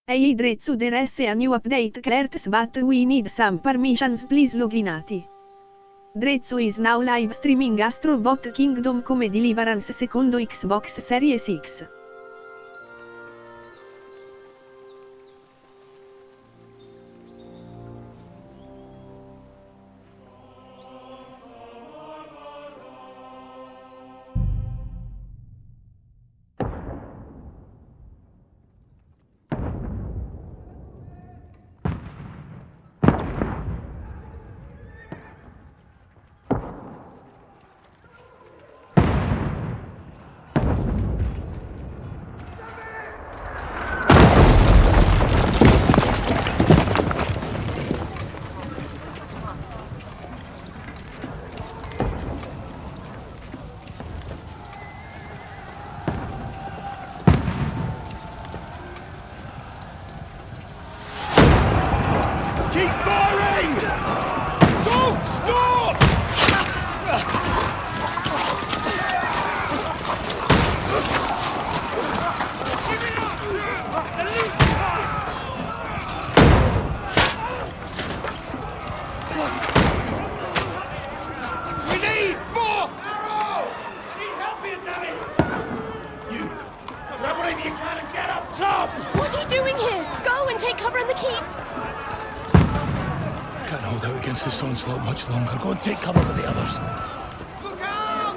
Hey Drezzo, there is a new update alerts but we need some permissions, please loginati. Drezzo is now live streaming Astro Bot Kingdom come Deliverance secondo Xbox Series X. What are you doing here? Go and take cover in the keep! Can't hold out against this onslaught much longer. Go and take cover with the others. Look out!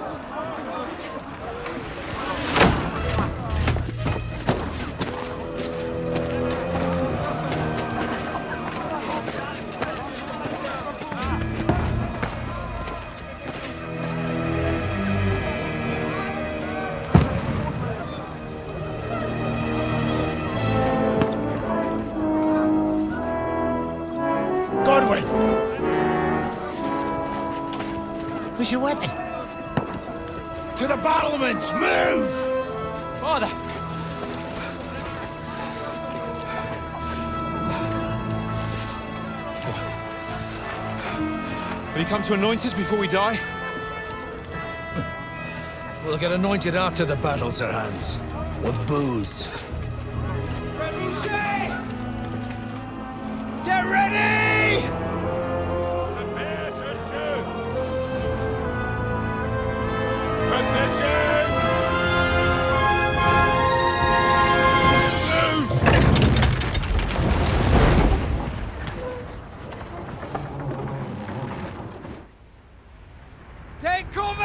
Where's your weapon? To the battlements! Move! Father! Will you come to anoint us before we die? We'll get anointed after the battles are hands. With booze. Get ready! Prepare to shoot! Take cover!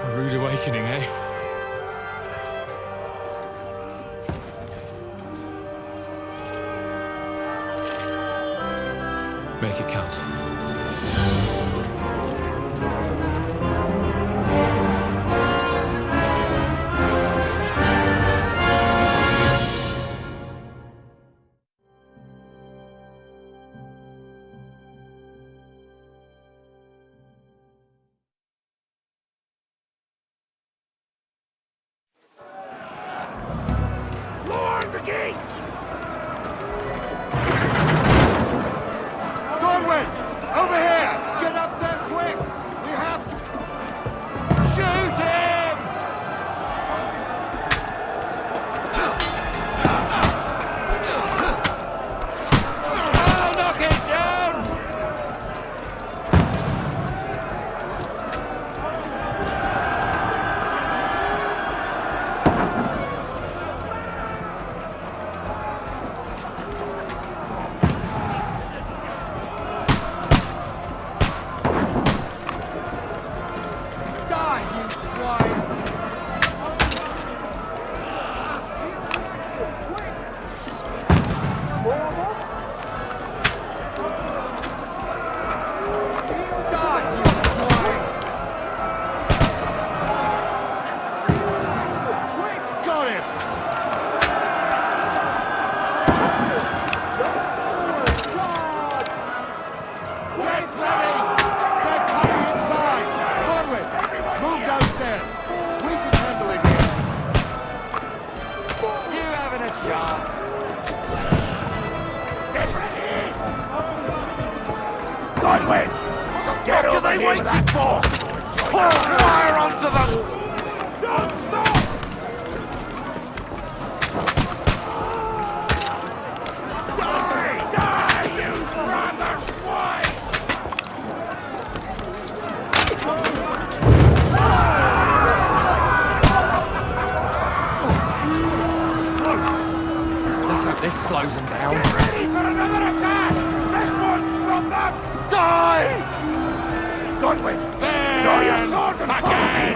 A rude awakening, eh? Make it count. Lord the gate! Godwin! Over here! Get up there quick! We have to... Shoot him! I'll knock it down! Godwin! Get over What are they here, waiting rat. for? Pour fire onto them! Don't stop! Die! Die, you brother swine! Let's hope this slows them down. Get ready for another attack! This one's from them! Die! Godwin, draw your sword and follow me!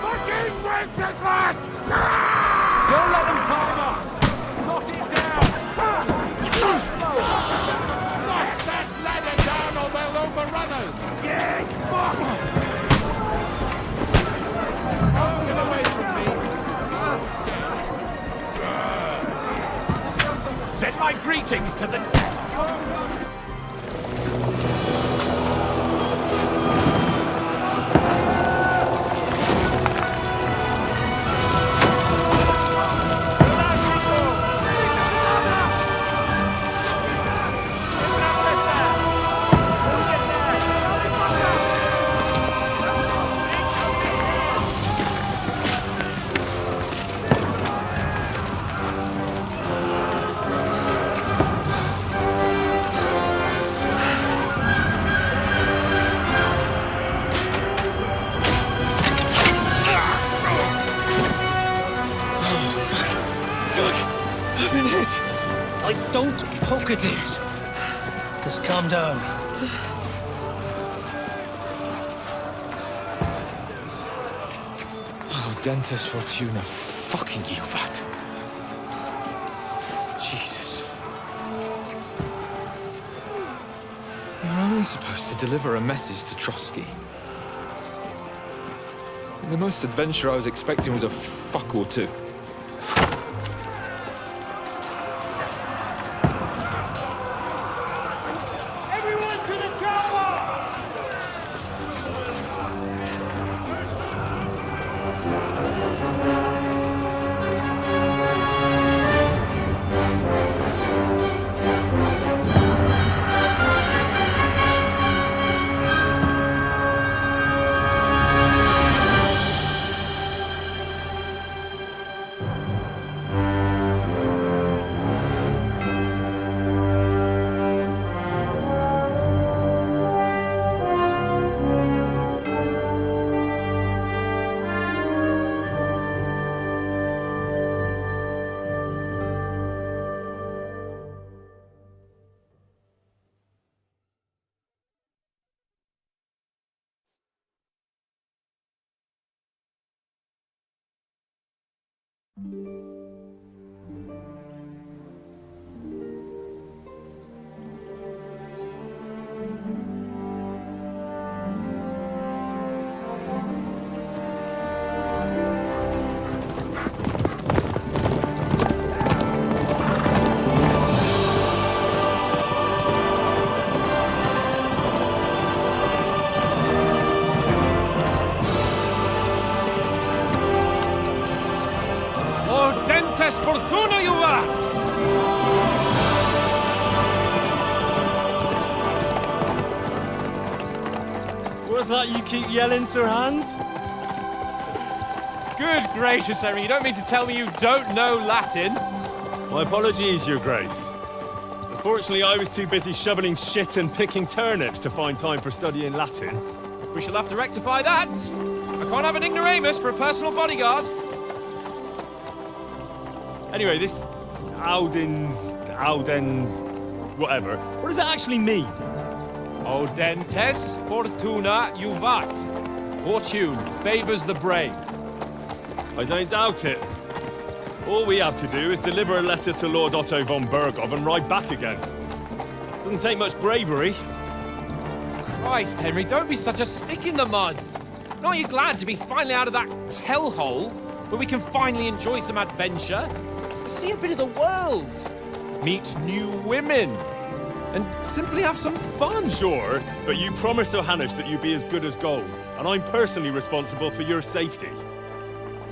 Fucking Wenceslas! Don't let them climb up! Knock it down! Knock that ladder down or they'll overrun us! Yeah, fuck! Get away from me! Send my greetings to the... I've been hit. Don't poke at it. Just calm down. Oh, Dentes Fortuna, fucking you, vat. Jesus. You were only supposed to deliver a message to Trotsky. And the most adventure I was expecting was a fuck or two. Everyone to the tower! Dentes Fortuna, you vat! What's that you keep yelling, Sir Hans? Good gracious, Henry, you don't mean to tell me you don't know Latin? My apologies, Your Grace. Unfortunately, I was too busy shoveling shit and picking turnips to find time for studying Latin. We shall have to rectify that. I can't have an ignoramus for a personal bodyguard. Anyway, this Audens, whatever. What does that actually mean? Audentes Fortuna Juvat. Fortune favors the brave. I don't doubt it. All we have to do is deliver a letter to Lord Otto von Bergov and ride back again. Doesn't take much bravery. Christ, Henry, don't be such a stick in the mud. Aren't you glad to be finally out of that hellhole? where we can finally enjoy some adventure, see a bit of the world, meet new women, and simply have some fun. Sure, but you promised Johannes that you'd be as good as gold, and I'm personally responsible for your safety.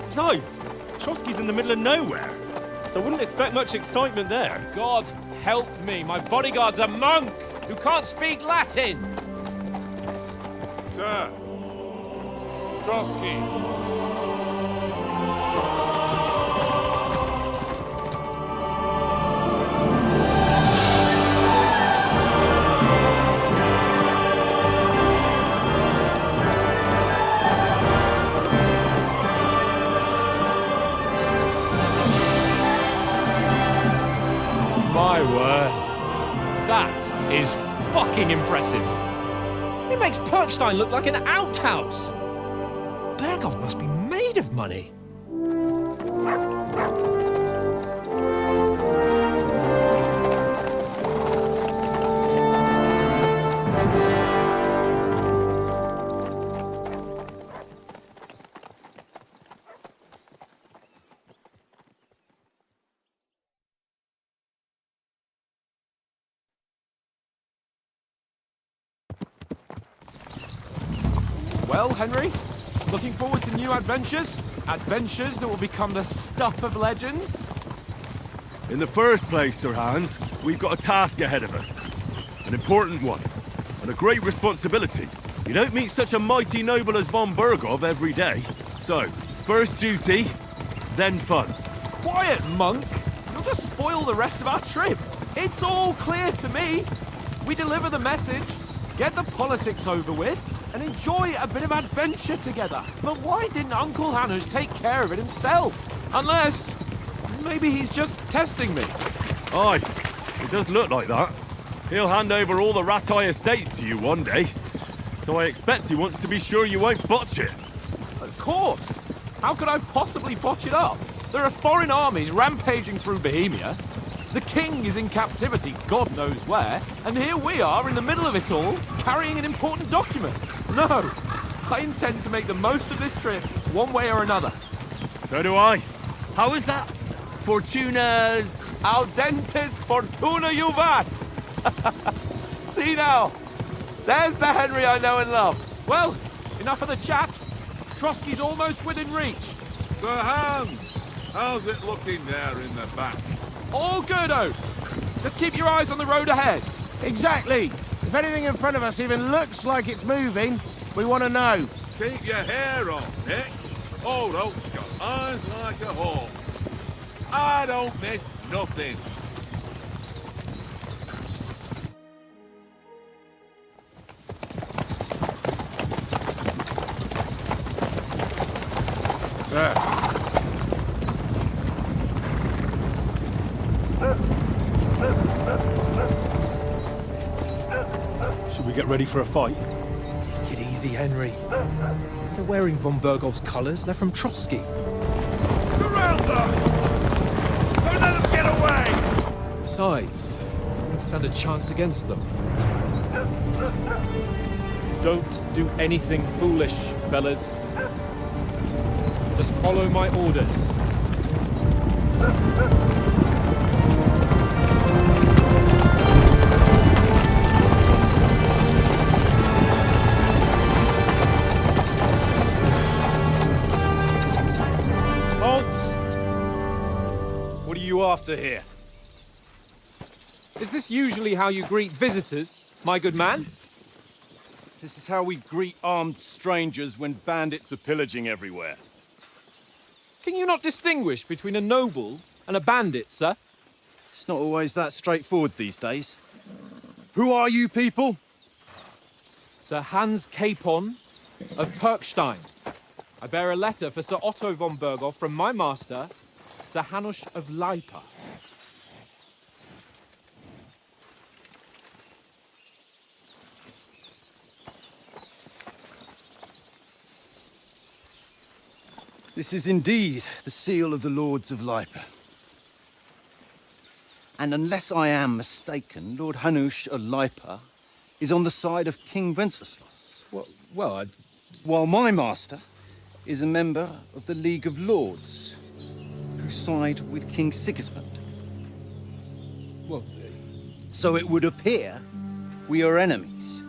Besides, Trotsky's in the middle of nowhere, so I wouldn't expect much excitement there. God help me, my bodyguard's a monk who can't speak Latin. Sir. Trotsky. My word. That is fucking impressive. It makes Perkstein look like an outhouse. Berghoff must be made of money. Well, Henry, looking forward to new adventures? Adventures that will become the stuff of legends? In the first place, Sir Hans, we've got a task ahead of us. An important one, and a great responsibility. You don't meet such a mighty noble as von Berghoff every day. So, first duty, then fun. Quiet, monk! You'll just spoil the rest of our trip. It's all clear to me. We deliver the message, get the politics over with, and enjoy a bit of adventure together. But why didn't Uncle Hannes take care of it himself? Unless, maybe he's just testing me. Aye, it does look like that. He'll hand over all the Ratai estates to you one day. So I expect he wants to be sure you won't botch it. Of course. How could I possibly botch it up? There are foreign armies rampaging through Bohemia. The king is in captivity, God knows where, and here we are in the middle of it all, carrying an important document. No, I intend to make the most of this trip, one way or another. So do I. How is that? Fortuna... Audentes fortuna juvat! See now, there's the Henry I know and love. Well, enough of the chat. Trotsky's almost within reach. Sir Hans, how's it looking there in the back? All good, Oates. Just keep your eyes on the road ahead. Exactly. If anything in front of us even looks like it's moving, we want to know. Keep your hair on, Nick. Old Oak's got eyes like a hawk. I don't miss nothing. Sir. Should we get ready for a fight? Take it easy, Henry. They're wearing von Berghoff's colours. They're from Trotsky. Surround them! Don't let them get away! Besides, we won't stand a chance against them. Don't do anything foolish, fellas. Just follow my orders. What are you after here? Is this usually how you greet visitors, my good man? This is how we greet armed strangers when bandits are pillaging everywhere. Can you not distinguish between a noble and a bandit, sir? It's not always that straightforward these days. Who are you people? Sir Hans Capon of Perkstein. I bear a letter for Sir Otto von Berghoff from my master, Sir Hanush of Lipa. This is indeed the seal of the Lords of Lipa. And unless I am mistaken, Lord Hanush of Lipa is on the side of King Wenceslas. Well, While my master is a member of the League of Lords, who side with King Sigismund. Well, So it would appear we are enemies.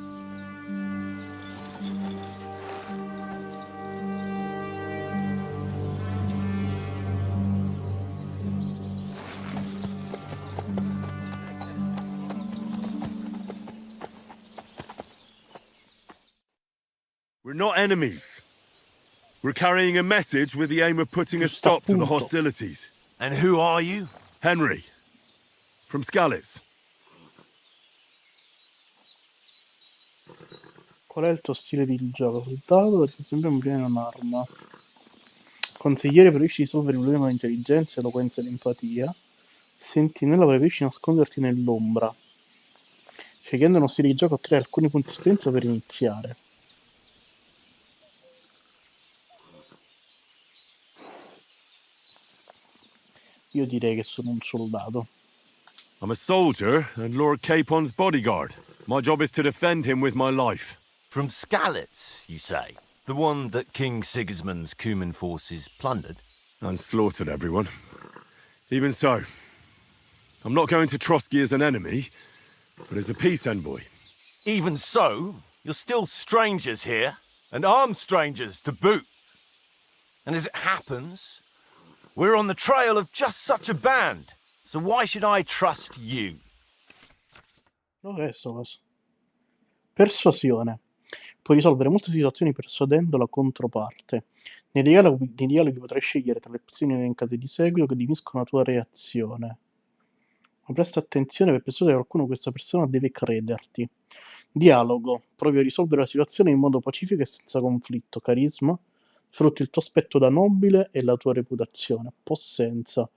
We're not enemies. We're carrying a message with the aim of putting a stop to the hostilities. and who are you? Henry, from Skalitz. Qual è il tuo stile di gioco? Soldato perché sempre mi viene un'arma. Consigliere preferisci risolvere i problemi con intelligenza, eloquenza ed empatia. Sentinella preferisci nasconderti nell'ombra. Scegliendo uno stile di gioco ottieni alcuni punti di esperienza per iniziare. Io direi che sono un soldato. I'm a soldier and Lord Capon's bodyguard. My job is to defend him with my life. From Skalitz, you say? The one that King Sigismund's Cuman forces plundered? And slaughtered everyone. Even so, I'm not going to Trotsky as an enemy, but as a peace envoy. Even so, you're still strangers here, and armed strangers to boot. And as it happens, we're on the trail of just such a band, so why should I trust you? Dov'è sto coso? Persuasione. Puoi risolvere molte situazioni persuadendo la controparte. Nei dialoghi potrai scegliere tra le opzioni elencate di seguito che definiscono la tua reazione. Ma presta attenzione, per persuadere qualcuno questa persona deve crederti. Dialogo. Provi a risolvere la situazione in modo pacifico e senza conflitto. Carisma. Sfrutti il tuo aspetto da nobile e la tua reputazione. Possenza.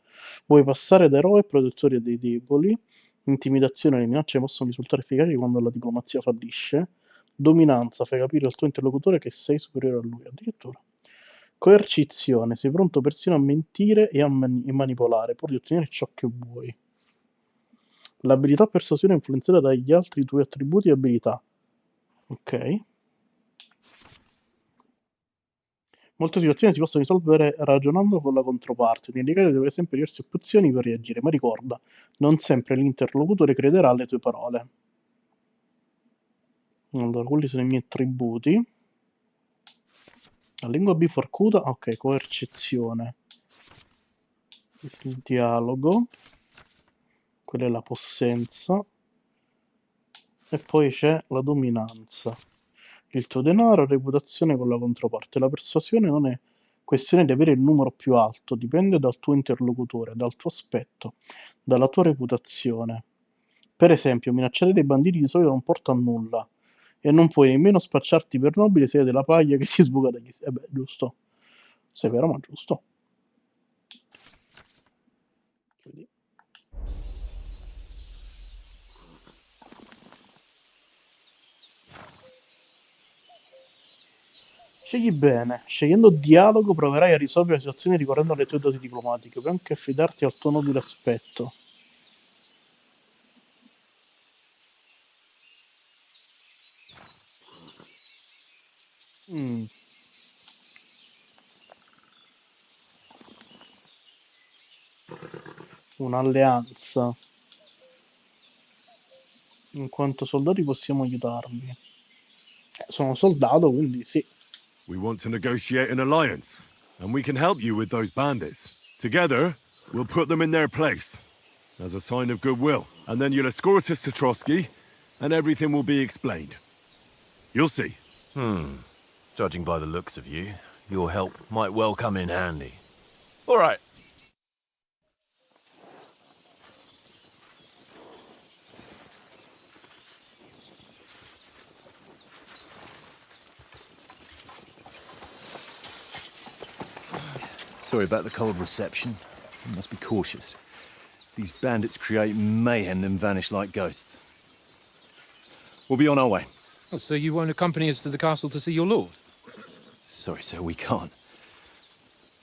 Vuoi passare da eroe e protettore dei deboli. Intimidazione e le minacce possono risultare efficaci quando la diplomazia fallisce. Dominanza, fai capire al tuo interlocutore che sei superiore a lui, addirittura. Coercizione, sei pronto persino a mentire e a manipolare, pur di ottenere ciò che vuoi. L'abilità persuasione è influenzata dagli altri tuoi attributi e abilità. Ok. Molte situazioni si possono risolvere ragionando con la controparte. Nei legali deve sempre diverse opzioni per reagire, ma ricorda, non sempre l'interlocutore crederà alle tue parole. Allora, quelli sono i miei attributi. La lingua biforcuta, ok, coercizione. Il dialogo. Quella è la possenza. E poi c'è la dominanza. Il tuo denaro, reputazione con la controparte. La persuasione non è questione di avere il numero più alto, dipende dal tuo interlocutore, dal tuo aspetto, dalla tua reputazione. Per esempio, minacciare dei banditi di solito non porta a nulla. E non puoi nemmeno spacciarti per nobile se hai della paglia che ti sbuca dagli... beh, giusto. Severo, ma giusto. Vedi. Scegli bene. Scegliendo dialogo proverai a risolvere la situazione ricorrendo alle tue doti diplomatiche. Puoi anche affidarti al tuo nobile aspetto. Un'alleanza. In quanto soldati possiamo aiutarvi. Sono soldato, quindi sì. We want to negotiate an alliance, and we can help you with those bandits. Together, we'll put them in their place, as a sign of goodwill. And then you'll escort us to Trotsky, and everything will be explained. You'll see. Judging by the looks of you, your help might well come in handy. All right. Sorry about the cold reception. You must be cautious. These bandits create mayhem then vanish like ghosts. We'll be on our way. Oh, so you won't accompany us to the castle to see your lord? Sorry, sir, we can't.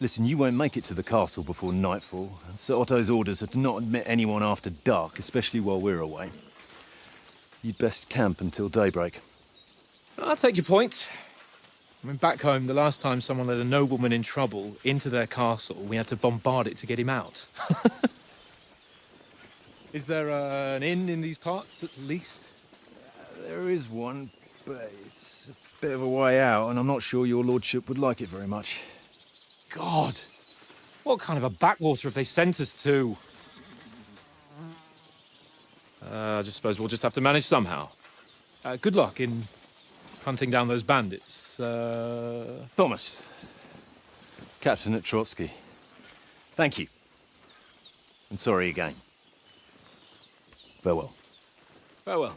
Listen, you won't make it to the castle before nightfall. Sir Otto's orders are to not admit anyone after dark, especially while we're away. You'd best camp until daybreak. I'll take your point. I mean, back home, the last time someone let a nobleman in trouble into their castle, we had to bombard it to get him out. Is there an inn in these parts, at least? There is one, but it's a bit of a way out, and I'm not sure your lordship would like it very much. God! What kind of a backwater have they sent us to? I just suppose we'll just have to manage somehow. Good luck in hunting down those bandits. Thomas. Captain at Trotsky. Thank you. And sorry again. Farewell. Farewell.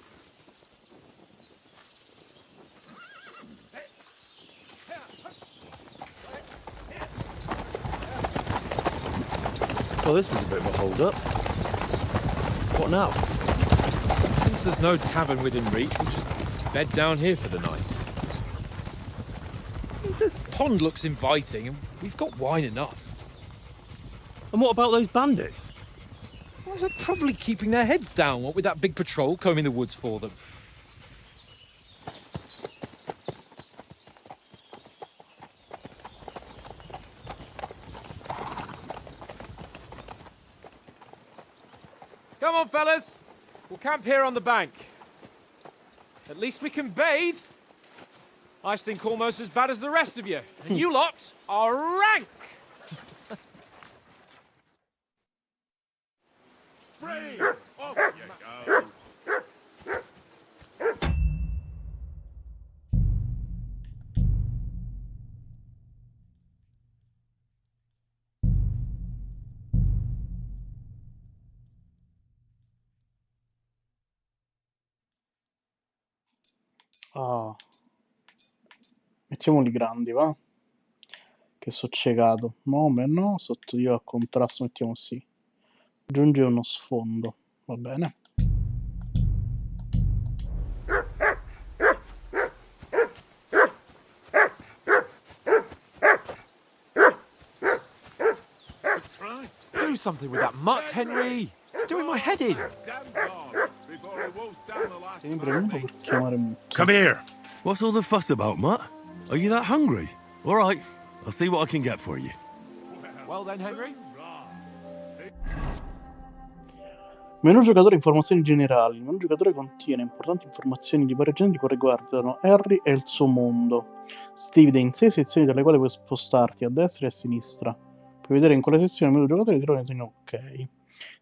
Well, this is a bit of a hold-up. What now? Since there's no tavern within reach, we'll just bed down here for the night. The pond looks inviting, and we've got wine enough. And what about those bandits? Well, they're probably keeping their heads down, what with that big patrol combing the woods for them. Come on, fellas. We'll camp here on the bank. At least we can bathe. I stink almost as bad as the rest of you. And you lot are rank! Free! Off you go! Ah. Mettiamoli grandi, va? Che so ciecato. Nome no, sotto io a contrasto mettiamo sì. Aggiunge uno sfondo, va bene. Do something with that mutt, Henry. It's doing my head in. Tieni premuto per chiamare Mutt. Come here. What's all the fuss about, Mutt? Are you that hungry? All right, I'll see what I can get for you. Well then, Henry. Menu giocatore informazioni generali. Il menu giocatore contiene importanti informazioni di vario genere che riguardano Harry e il suo mondo. Si divide in 6 sezioni dalle quali puoi spostarti a destra e a sinistra. Puoi vedere in quale sezione il menu giocatore ti trovi nei segni ok.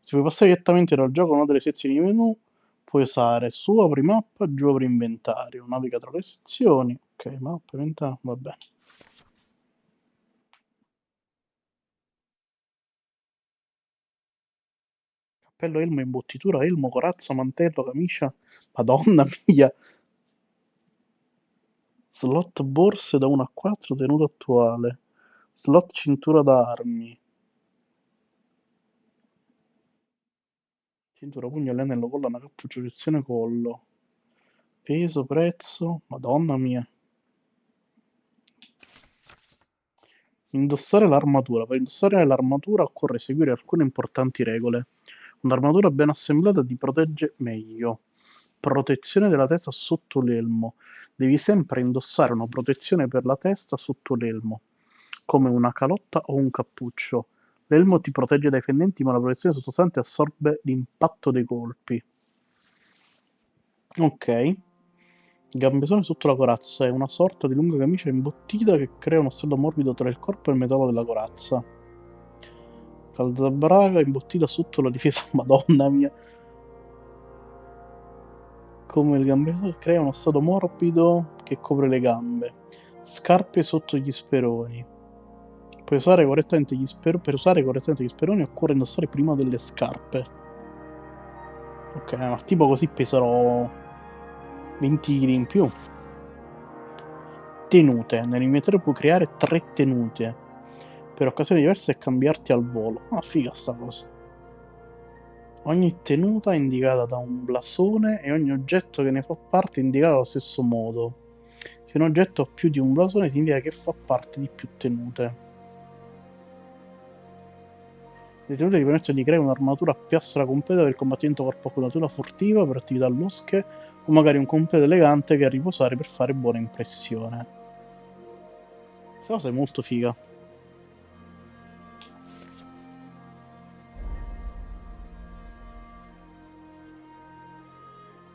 Se vuoi passare direttamente dal gioco a una delle sezioni di menu, puoi usare su apri mappa, giù apri inventario. Naviga tra le sezioni. Ok, mappa, inventario, va bene. Cappello, elmo, imbottitura, elmo, corazza, mantello, camicia. Madonna mia! Slot borse da 1 a 4, tenuta attuale. Slot cintura d'armi. Cintura, pugno, l'anello, collana, cappuccio, sezione, collo. Peso, prezzo. Madonna mia. Indossare l'armatura. Per indossare l'armatura occorre seguire alcune importanti regole. Un'armatura ben assemblata ti protegge meglio. Protezione della testa sotto l'elmo. Devi sempre indossare una protezione per la testa sotto l'elmo, come una calotta o un cappuccio. L'elmo ti protegge dai fendenti, ma la protezione sottostante assorbe l'impatto dei colpi. Ok. Gambesone sotto la corazza è una sorta di lunga camicia imbottita che crea uno strato morbido tra il corpo e il metallo della corazza. Calzabraga imbottita sotto la difesa, madonna mia. Come il gambesone crea uno strato morbido che copre le gambe. Scarpe sotto gli speroni. Per usare correttamente gli speroni occorre indossare prima delle scarpe. Ok, ma tipo così peserò 20 kg in più. Tenute. Nell'inventario puoi creare 3 tenute per occasioni diverse e cambiarti al volo. Ah, figa sta cosa. Ogni tenuta è indicata da un blasone e ogni oggetto che ne fa parte è indicato allo stesso modo. Se un oggetto ha più di un blasone significa che fa parte di più tenute. Le tenute ti permettono di creare un'armatura a piastra completa per il combattimento corpo a corpo, un'armatura furtiva per attività losche o magari un completo elegante che riposare per fare buona impressione. Questa cosa è molto figa.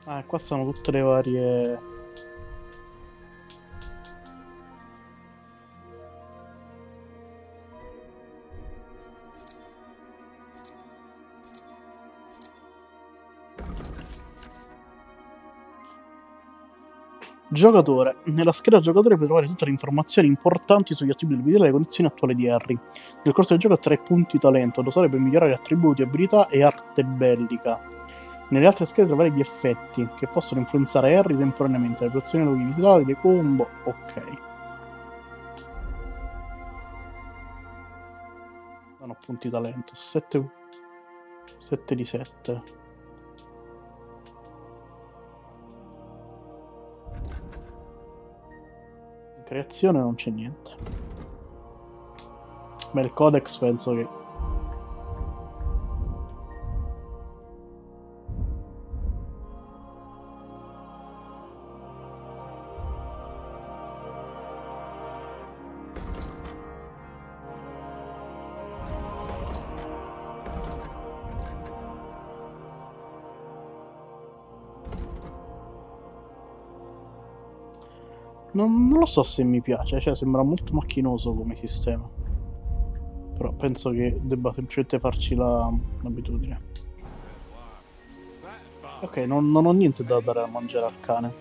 Ah, qua sono tutte le varie... Giocatore. Nella scheda giocatore puoi trovare tutte le informazioni importanti sugli attributi del video e le condizioni attuali di Harry. Nel corso del gioco ha 3 punti talento da usare per migliorare attributi, abilità e arte bellica. Nelle altre schede trovare gli effetti che possono influenzare Harry temporaneamente, le pozioni luoghi visitati, le combo, ok. Non ho punti talento, 7 di 7. Creazione non c'è niente. Beh, il codex penso che... Non lo so se mi piace, cioè sembra molto macchinoso come sistema. Però penso che debba semplicemente farci l'abitudine. Ok, non ho niente da dare a mangiare al cane.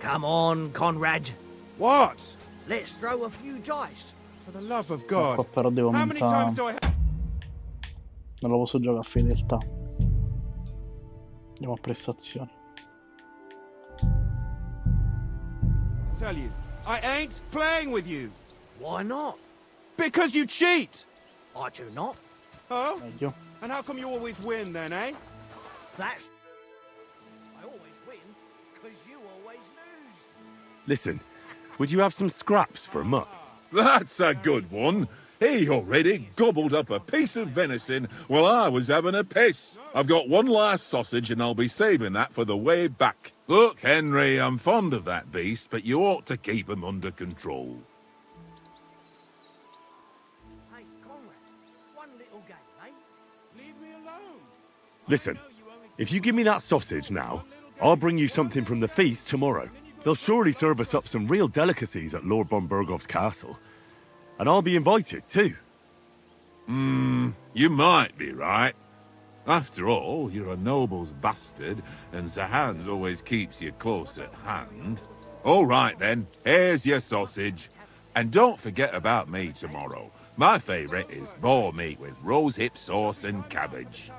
Come on, Conrad. What? Let's throw a few dice. For the love of Qua God. però devo How many times do aumentare... Non lo posso giocare a fedeltà. Andiamo a prestazioni. tell you, I ain't playing with you. Why not? Because you cheat. I do not. Oh? Meglio. And how come you always win then, eh? That's... I always win, because you always lose. Listen, would you have some scraps for a muck? That's a good one. He already gobbled up a piece of venison while I was having a piss. I've got one last sausage and I'll be saving that for the way back. Look, Henry, I'm fond of that beast, but you ought to keep him under control. Hey, Conrad, one little game, eh? Leave me alone. Listen, if you give me that sausage now, I'll bring you something from the feast tomorrow. They'll surely serve us up some real delicacies at Lord von Bergov's castle. And I'll be invited, too. You might be right. After all, you're a noble's bastard, and Sir Hans always keeps you close at hand. All right, then. Here's your sausage. And don't forget about me tomorrow. My favourite is boar meat with rosehip sauce and cabbage.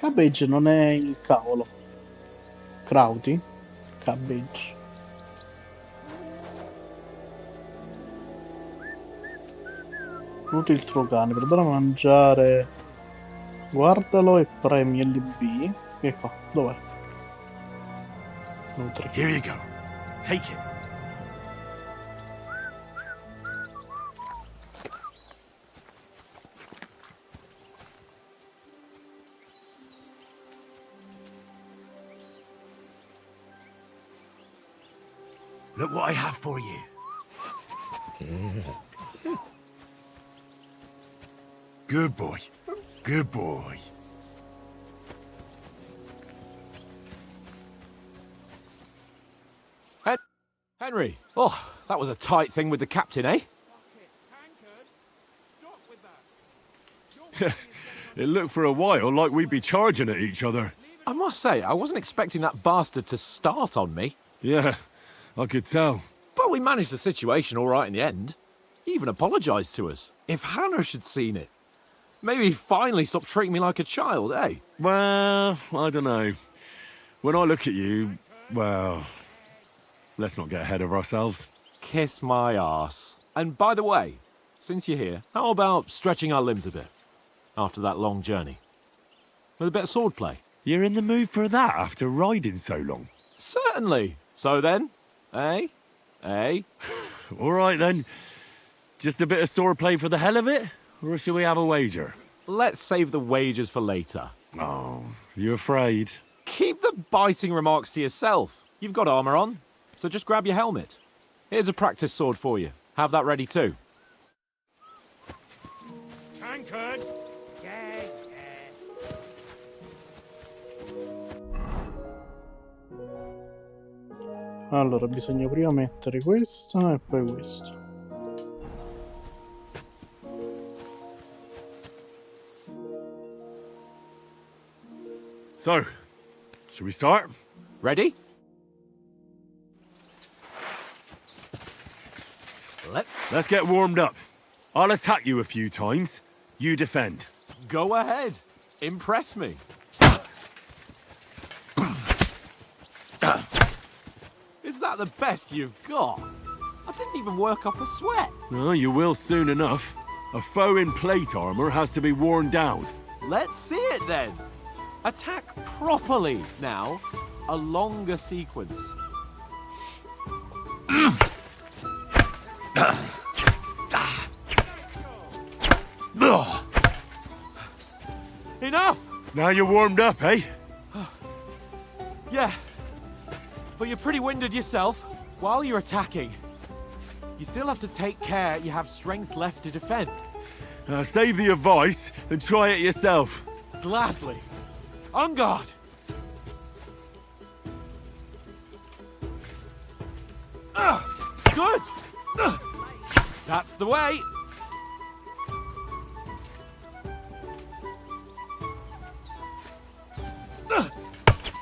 Cabbage non è il cavolo. Crauti? Cabbage. Nuti il tuo cane, per dare a mangiare. Guardalo e premi LB. E qua, dov'è? Nutri. Here you go. Take it. Look what I have for you. Good boy. Good boy. Henry, oh, that was a tight thing with the captain, eh? It looked for a while like we'd be charging at each other. I must say, I wasn't expecting that bastard to start on me. Yeah, I could tell. But we managed the situation all right in the end. He even apologised to us. If Hannah had seen it. Maybe he'd finally stop treating me like a child, eh? Well, I don't know. When I look at you, well, let's not get ahead of ourselves. Kiss my arse. And by the way, since you're here, how about stretching our limbs a bit? After that long journey. With a bit of swordplay. You're in the mood for that after riding so long? Certainly. So then, eh? Eh? All right then. Just a bit of swordplay for the hell of it? Or shall we have a wager? Let's save the wagers for later. Oh, you afraid? Keep the biting remarks to yourself. You've got armor on, so just grab your helmet. Here's a practice sword for you. Have that ready too. Tankard! Yeah. Allora, bisogna prima mettere questa e poi questa. So, should we start? Ready? Let's get warmed up. I'll attack you a few times. You defend. Go ahead. Impress me. Is that the best you've got? I didn't even work up a sweat. Oh, you will soon enough. A foe in plate armor has to be worn down. Let's see it then. Attack properly now. A longer sequence. Enough! Now you're warmed up, eh? Yeah. But you're pretty winded yourself. While you're attacking, you still have to take care you have strength left to defend. Save the advice and try it yourself. Gladly. On guard! Good! That's the way!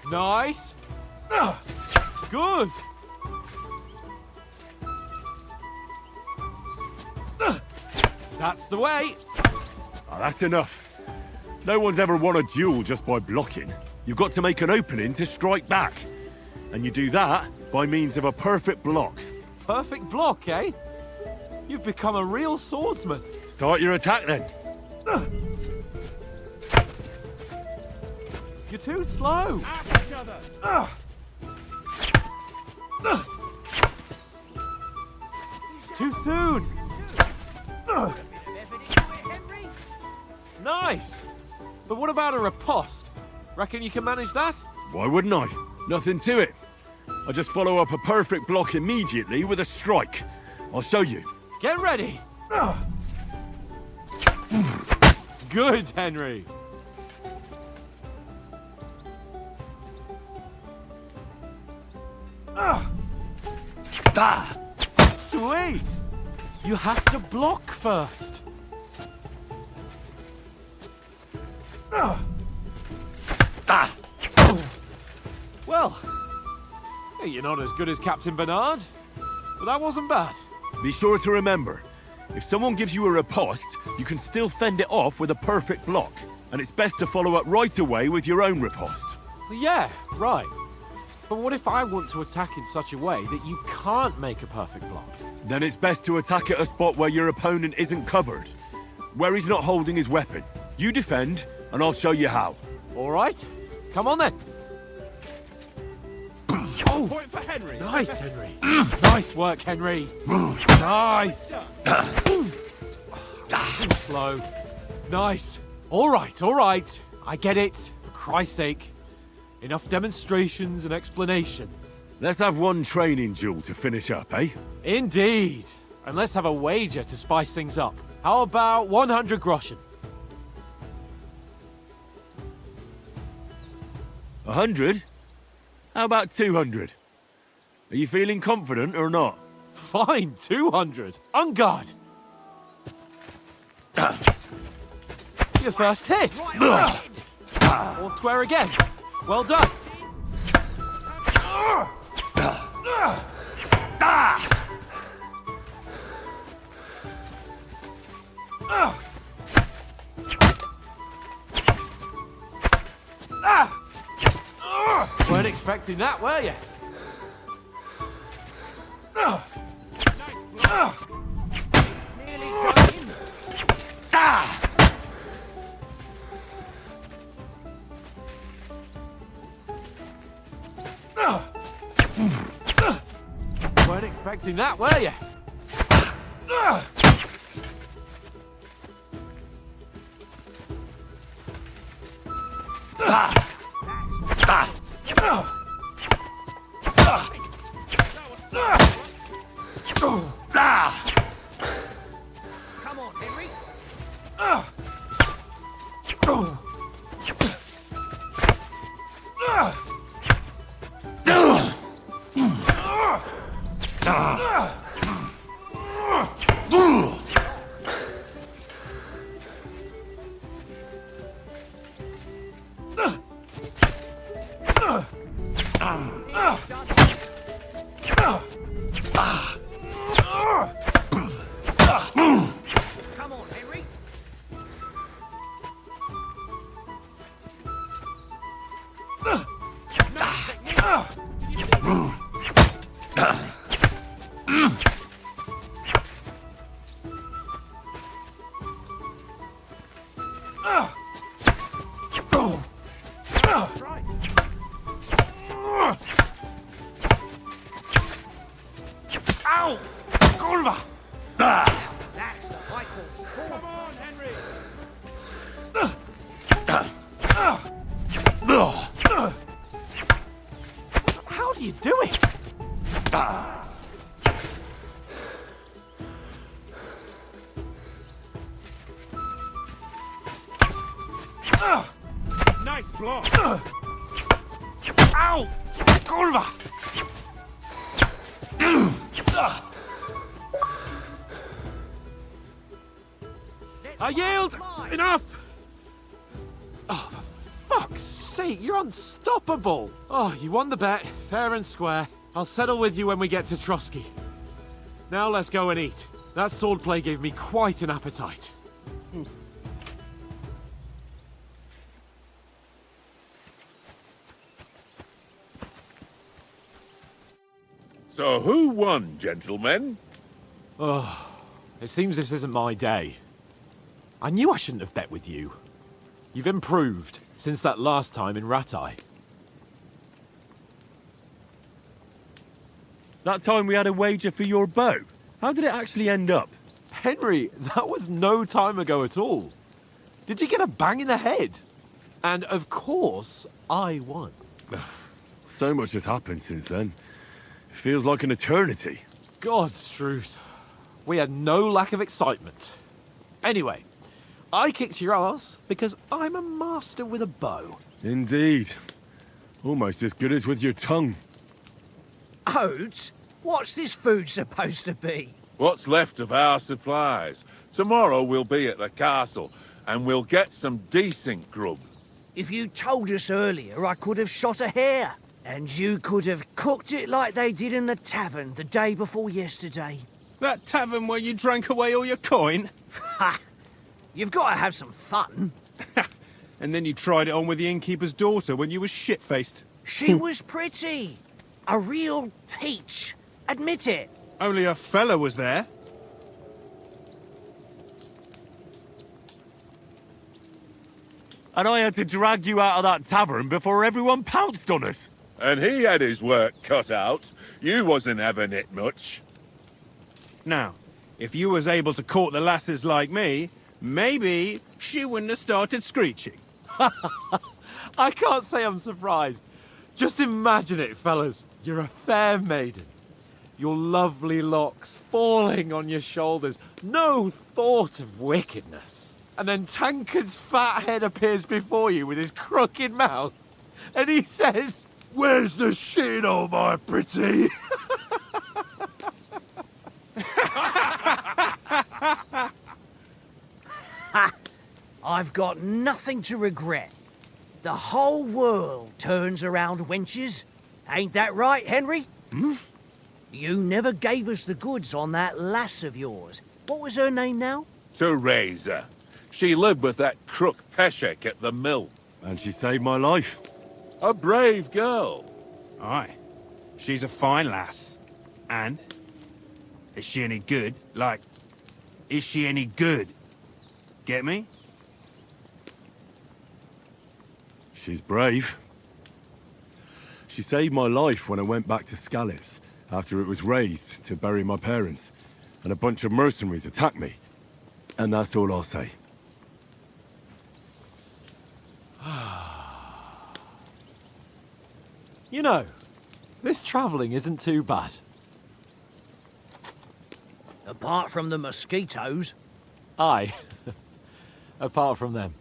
Nice! Good! That's the way! Oh, that's enough. No one's ever won a duel just by blocking. You've got to make an opening to strike back. And you do that by means of a perfect block. Perfect block, eh? You've become a real swordsman. Start your attack then. You're too slow. Too soon. Nice. But what about a riposte? Reckon you can manage that? Why wouldn't I? Nothing to it. I just follow up a perfect block immediately with a strike. I'll show you. Get ready. Good, Henry. Sweet. You have to block first. Well, you're not as good as Captain Bernard, but that wasn't bad. Be sure to remember, if someone gives you a riposte, you can still fend it off with a perfect block. And it's best to follow up right away with your own riposte. Yeah, right. But what if I want to attack in such a way that you can't make a perfect block? Then it's best to attack at a spot where your opponent isn't covered. Where he's not holding his weapon. You defend, and I'll show you how. All right. Come on then. Oh, Point for Henry. nice, Henry. Nice work, Henry. Nice. Too slow. Nice. All right. I get it. For Christ's sake. Enough demonstrations and explanations. Let's have one training duel to finish up, eh? Indeed. And let's have a wager to spice things up. How about 100 groschen? 100? How about 200? Are you feeling confident or not? Fine, 200. On guard. Your first hit. All square again. Well done. Weren't expecting that, were you? Nearly time. Weren't expecting that, were you? Come on, Henry. Come on, Henry. Ow! Kurwa! That's the rifle. Come on, Henry. How do you do it? Nice block. Ow! Kurwa! I yield! Enough! Oh, for fuck's sake, you're unstoppable! Oh, you won the bet, fair and square. I'll settle with you when we get to Trotsky. Now let's go and eat. That swordplay gave me quite an appetite. So who won, gentlemen? Oh, it seems this isn't my day. I knew I shouldn't have bet with you. You've improved since that last time in Ratai. That time we had a wager for your bow. How did it actually end up? Henry, that was no time ago at all. Did you get a bang in the head? And of course, I won. So much has happened since then. It feels like an eternity. God's truth. We had no lack of excitement. Anyway, I kicked your ass because I'm a master with a bow. Indeed. Almost as good as with your tongue. Oats? What's this food supposed to be? What's left of our supplies? Tomorrow we'll be at the castle, and we'll get some decent grub. If you told us earlier, I could have shot a hare. And you could have cooked it like they did in the tavern the day before yesterday. That tavern where you drank away all your coin? Ha! You've got to have some fun. And then you tried it on with the innkeeper's daughter when you were shit-faced. She was pretty. A real peach. Admit it. Only a fella was there. And I had to drag you out of that tavern before everyone pounced on us. And he had his work cut out. You wasn't having it much. Now, if you was able to court the lasses like me, maybe she wouldn't have started screeching. I can't say I'm surprised. Just imagine it, fellas. You're a fair maiden. Your lovely locks falling on your shoulders. No thought of wickedness. And then Tankard's fat head appears before you with his crooked mouth. And he says, "Where's the shit, oh my pretty?" I've got nothing to regret. The whole world turns around wenches. Ain't that right, Henry? Hmm? You never gave us the goods on that lass of yours. What was her name now? Teresa. She lived with that crook Peshek at the mill. And she saved my life. A brave girl. Aye. She's a fine lass. And? Is she any good? Like, is she any good? Get me? She's brave. She saved my life when I went back to Skalitz after it was razed to bury my parents, and a bunch of mercenaries attacked me. And that's all I'll say. You know, This travelling isn't too bad. Apart from the mosquitoes. Aye. Apart from them.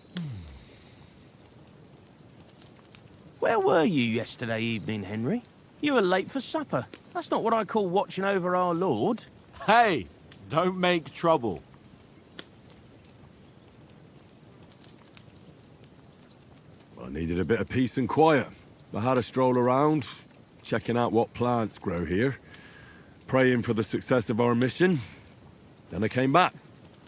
Where were you yesterday evening, Henry? You were late for supper. That's not what I call watching over our Lord. Hey, don't make trouble. I needed a bit of peace and quiet. I had a stroll around, checking out what plants grow here, praying for the success of our mission. Then I came back.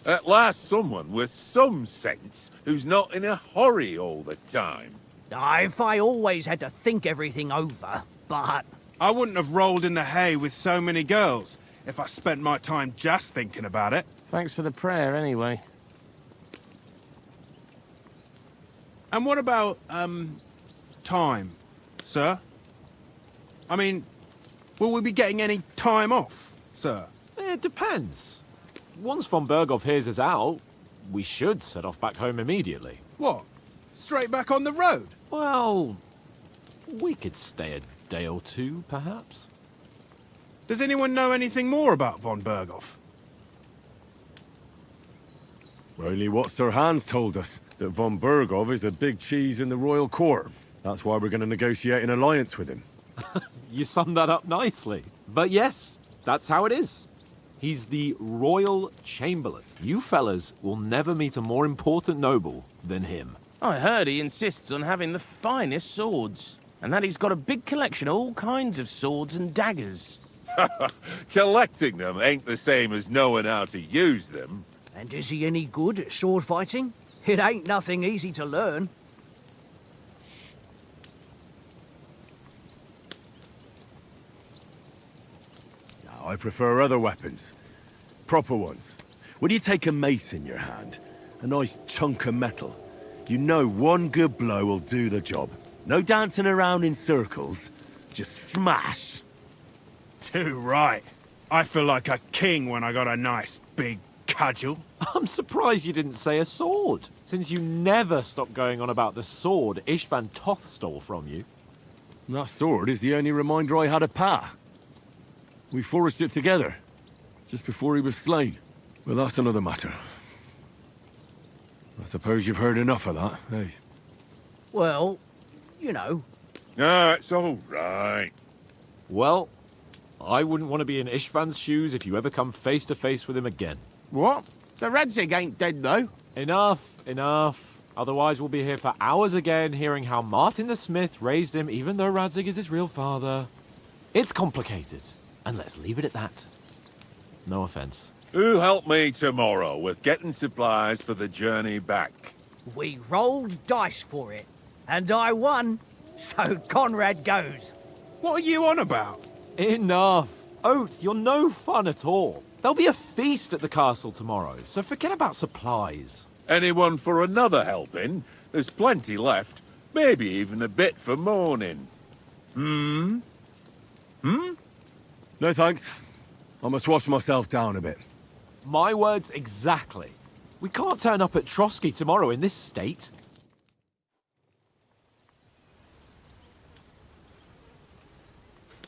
At last someone with some sense who's not in a hurry all the time. If I always had to think everything over, but... I wouldn't have rolled in the hay with so many girls if I spent my time just thinking about it. Thanks for the prayer, anyway. And what about, time, sir? I mean, will we be getting any time off, sir? It depends. Once von Berghoff hears us out, we should set off back home immediately. What? Straight back on the road? Well, we could stay a day or two, perhaps. Does anyone know anything more about von Berghoff? Only what Sir Hans told us, that von Berghoff is a big cheese in the royal court. That's why we're going to negotiate an alliance with him. You summed that up nicely. But yes, that's how it is. He's the Royal Chamberlain. You fellas will never meet a more important noble than him. I heard he insists on having the finest swords, and that he's got a big collection of all kinds of swords and daggers. Collecting them ain't the same as knowing how to use them. And is he any good at sword fighting? It ain't nothing easy to learn. Now, I prefer other weapons. Proper ones. When you take a mace in your hand, a nice chunk of metal, you know one good blow will do the job. No dancing around in circles. Just smash. Too right. I feel like a king when I got a nice big cudgel. I'm surprised you didn't say a sword, since you never stop going on about the sword Istvan Toth stole from you. That sword is the only reminder I had of Pa. We forged it together, just before he was slain. But that's another matter. I suppose you've heard enough of that, eh? Well, you know. No, it's all right. Well, I wouldn't want to be in Istvan's shoes if you ever come face to face with him again. What? The Radzig ain't dead, though. Enough, enough. Otherwise we'll be here for hours again hearing how Martin the Smith raised him even though Radzig is his real father. It's complicated, and let's leave it at that. No offense. Who'll help me tomorrow with getting supplies for the journey back? We rolled dice for it, and I won. So Conrad goes. What are you on about? Enough. Oath, you're no fun at all. There'll be a feast at the castle tomorrow, so forget about supplies. Anyone for another helping? There's plenty left. Maybe even a bit for morning. Hmm? No thanks. I must wash myself down a bit. My words exactly. We can't turn up at Trotsky tomorrow in this state.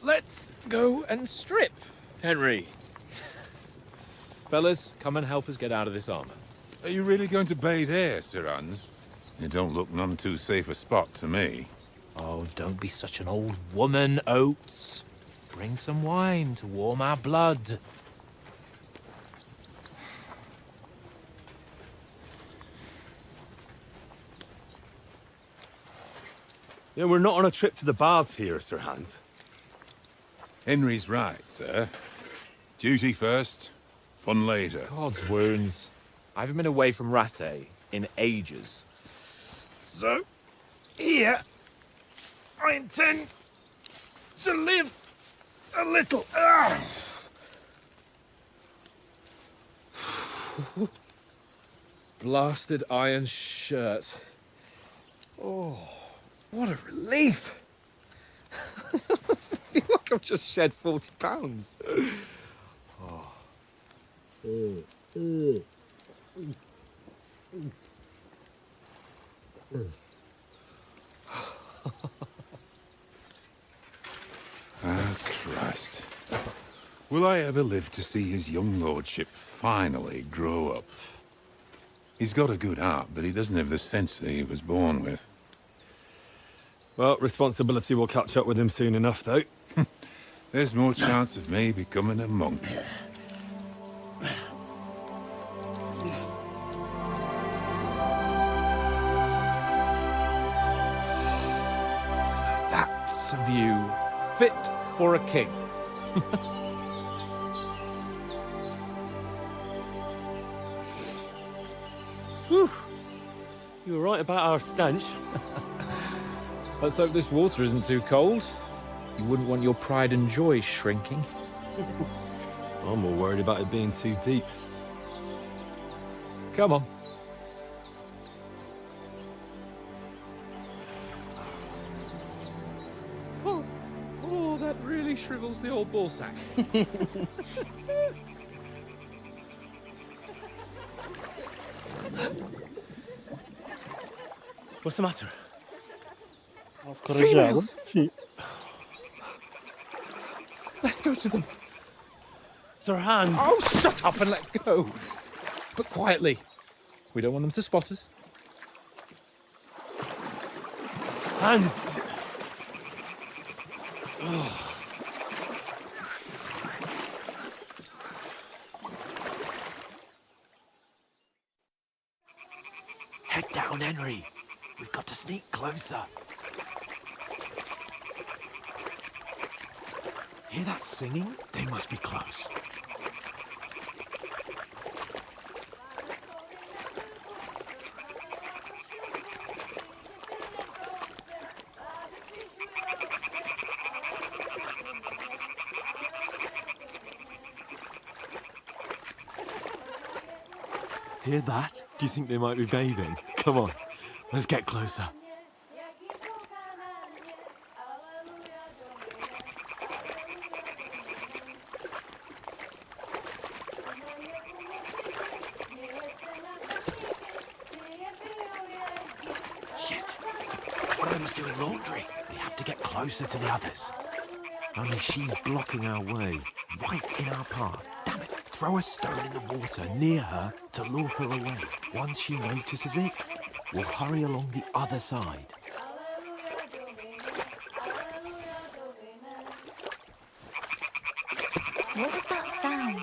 Let's go and strip, Henry. Fellas, come and help us get out of this armor. Are you really going to bathe here, Sir Hans? It don't look none too safe a spot to me. Oh, don't be such an old woman, Oates. Bring some wine to warm our blood. Yeah, we're not on a trip to the baths here, Sir Hans. Henry's right, sir. Duty first, fun later. God's wounds. I haven't been away from Rattay in ages. So, here, I intend to live a little. Blasted iron shirt. Oh, what a relief. I feel like I've just shed 40 pounds. Oh. Christ. Will I ever live to see his young lordship finally grow up? He's got a good heart, but he doesn't have the sense that he was born with. Well, responsibility will catch up with him soon enough, though. There's more chance of me becoming a monk. That's a view fit for a king. Whew. You were right about our stench. Let's hope this water isn't too cold. You wouldn't want your pride and joy shrinking. I'm more worried about it being too deep. Come on. Oh, that really shrivels the old ball sack. What's the matter? Ho scorreggiato? Sì. Let's go to them. Sir Hans! Oh, shut up and let's go. But quietly. We don't want them to spot us. Hans! Head down, Henry. We've got to sneak closer. Hear that singing? They must be close. Hear that? Do you think they might be bathing? Come on, let's get closer. Shit! One of them's doing laundry. We have to get closer to the others. Only she's blocking our way, right in our path. Damn it! Throw a stone in the water near her to lure her away. Once she notices it, we'll hurry along the other side. What was that sound?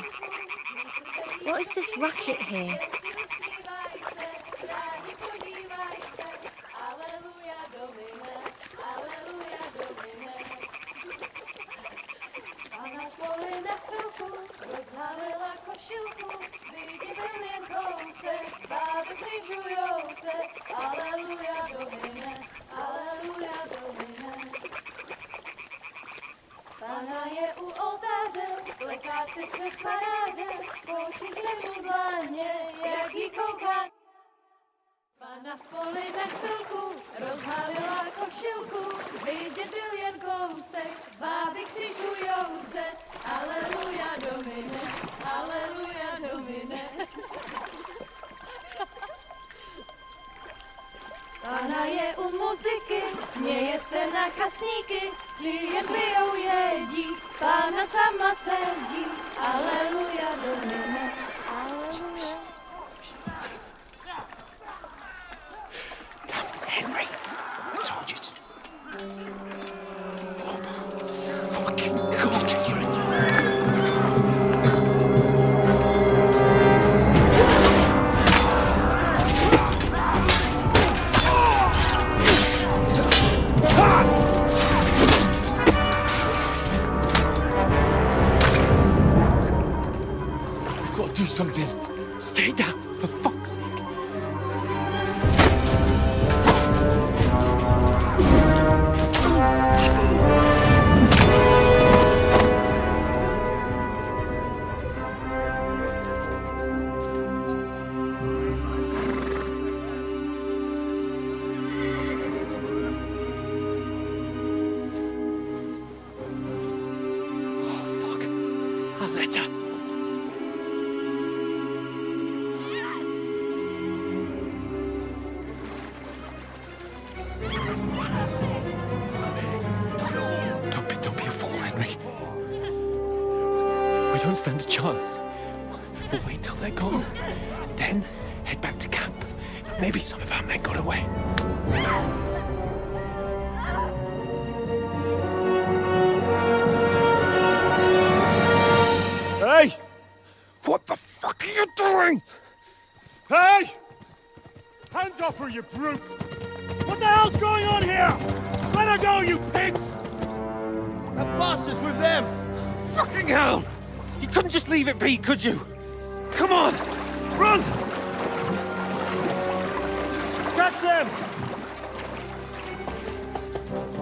What is this racket here? Pana je u oltáře, pleká si přes paráže, pouští se mu dlaně, jak jí kouká. Pana v poli za chvilku rozhalila košilku, vidět byl jen kousek, báby křičujou se, aleluja domine, aleluja domine. Pana je u muziky, směje se na kasníky, jen pijou jedí, Pána sama sedí, aleluja domine, aleluja. Henry, I told you to... Oh, fucking God, you're a... We've got to do something. Stay down, for fuck's sake. don't stand a chance. We'll wait till they're gone, and then head back to camp. Maybe some of our men got away. Hey! What the fuck are you doing? Hey! Hands off her, you brute! What the hell's going on here? Let her go, you pigs! That bastard's with them! Fucking hell! You couldn't just leave it be, could you? Come on! Run! Catch them!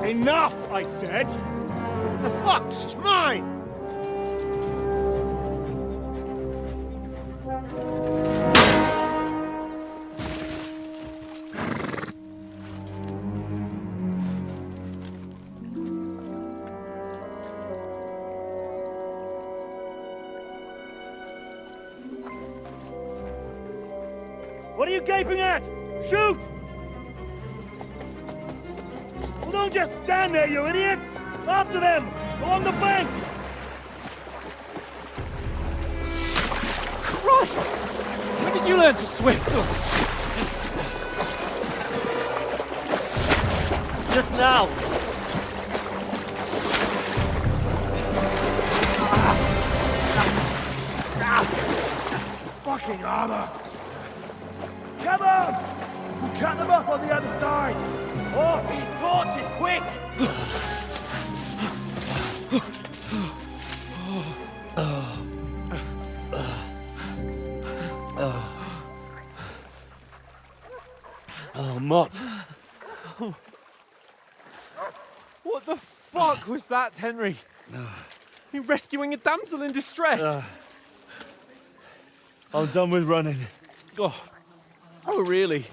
Enough, I said! What the fuck? She's mine! What are you gaping at? Shoot! Well, don't just stand there, you idiots! After them! Along the bank! Christ! When did you learn to swim? Just now! Fucking armor! Come on! We'll cut them up on the other side! Off these torches, quick! Oh, Mott. What the fuck was that, Henry? You rescuing a damsel in distress? I'm done with running. Oh, really?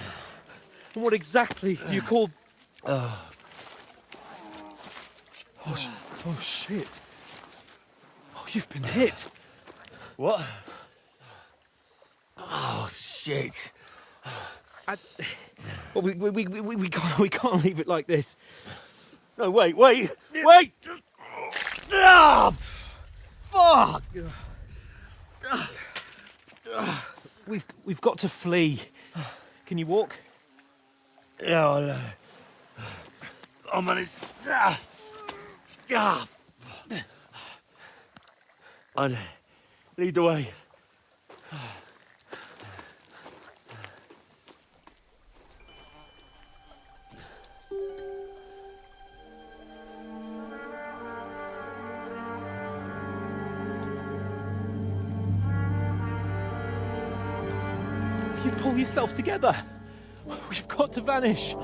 And what exactly do you call... Oh, shit. Oh, you've been hit. What? Oh, shit. Well, we can't leave it like this. No, wait! Ah! Fuck! We've got to flee. Can you walk? Yeah, I'll manage. I'd lead the way. You pull yourself together. We've got to vanish.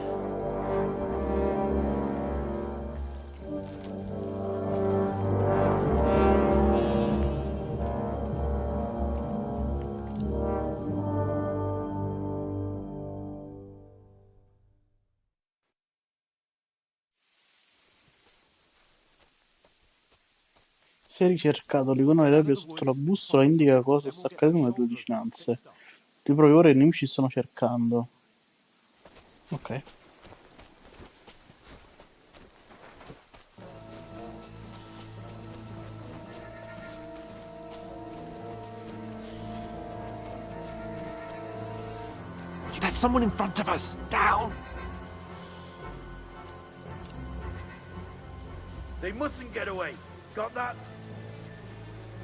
Se ricercato, l'icono dell'aereo sotto la bussola indica cosa sta accadendo nelle tue vicinanze. Riprovi ora i nemici stanno cercando. Ok. There's someone in front of us. Down. They mustn't get away. Got that?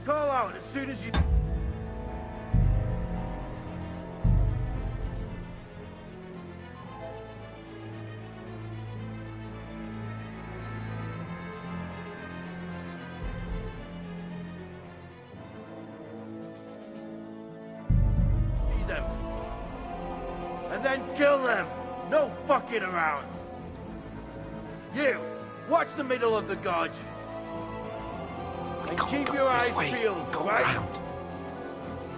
Call out as soon as you... See them. And then kill them. No fucking around. You, watch the middle of the gorge. And keep your eyes peeled, right? Around.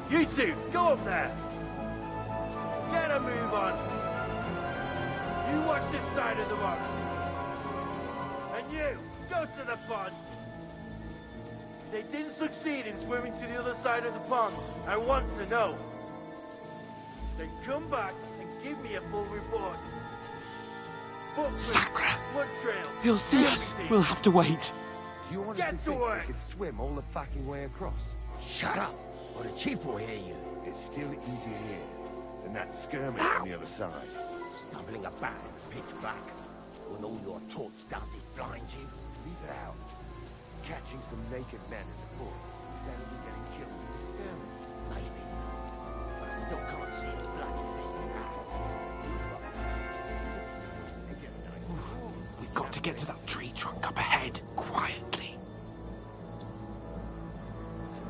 You two, go up there. Get a move on. You watch this side of the box. And you, go to the pond. They didn't succeed in swimming to the other side of the pond. I want to know. Then come back and give me a full report. Sacra! Blood trail. He'll see us. We'll have to wait. Do you want Get us to to think work. we could swim all the fucking way across? Shut up, or the chief will hear you. It's still easier here than that skirmish on the other side. Stumbling about in the pitch black. When all your torch does is blind you. Leave it out. Catching some naked men in the fort instead of them getting killed in the skirmish. Maybe. But I still can't see a bloody thing. We've got to get to that tree trunk up ahead, quietly.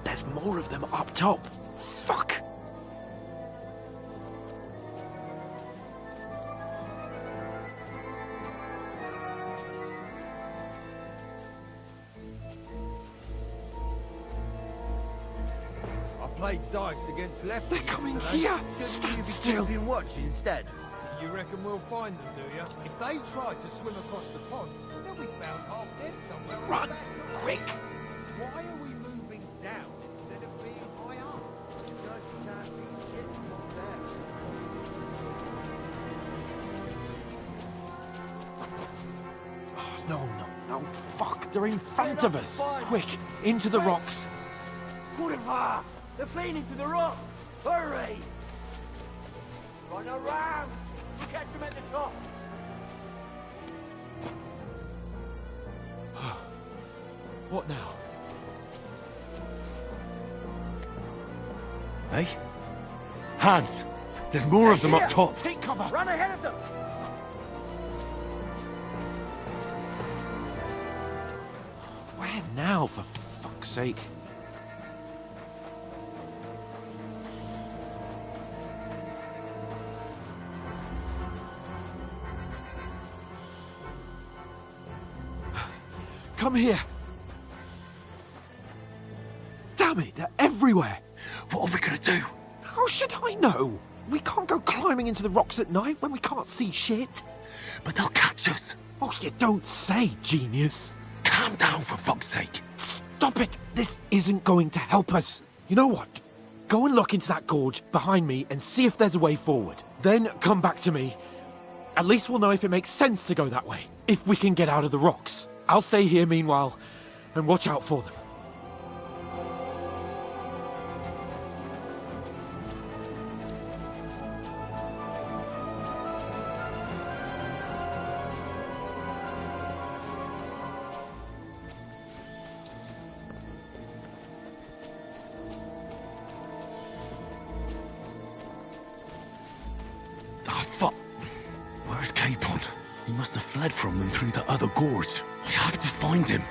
There's more of them up top. Fuck! Played dice against left. They're coming here! Stand still! Watch instead. You reckon we'll find them, do you? If they try to swim across the pond, they'll be found half dead somewhere. Run! Quick! Why are we moving down instead of being high up? Because you can't see shit from there. Oh, no. Fuck, they're in front of us! Quick, into the rocks! Kurva! They're fleeing into the rock! Hurry! Run around! We'll catch them at the top! What now? Hey? Hans! There's more of them up top! Take cover! Run ahead of them! Where now, for fuck's sake? Come here! Damn it, they're everywhere! What are we gonna do? How should I know? We can't go climbing into the rocks at night when we can't see shit. But they'll catch us! Oh, you don't say, genius. Calm down, for fuck's sake! Stop it! This isn't going to help us. You know what? Go and look into that gorge behind me and see if there's a way forward. Then come back to me. At least we'll know if it makes sense to go that way. If we can get out of the rocks. I'll stay here meanwhile and watch out for them. Ah, fuck! Where's Capon? He must have fled from them through the other gorge. I have to find him.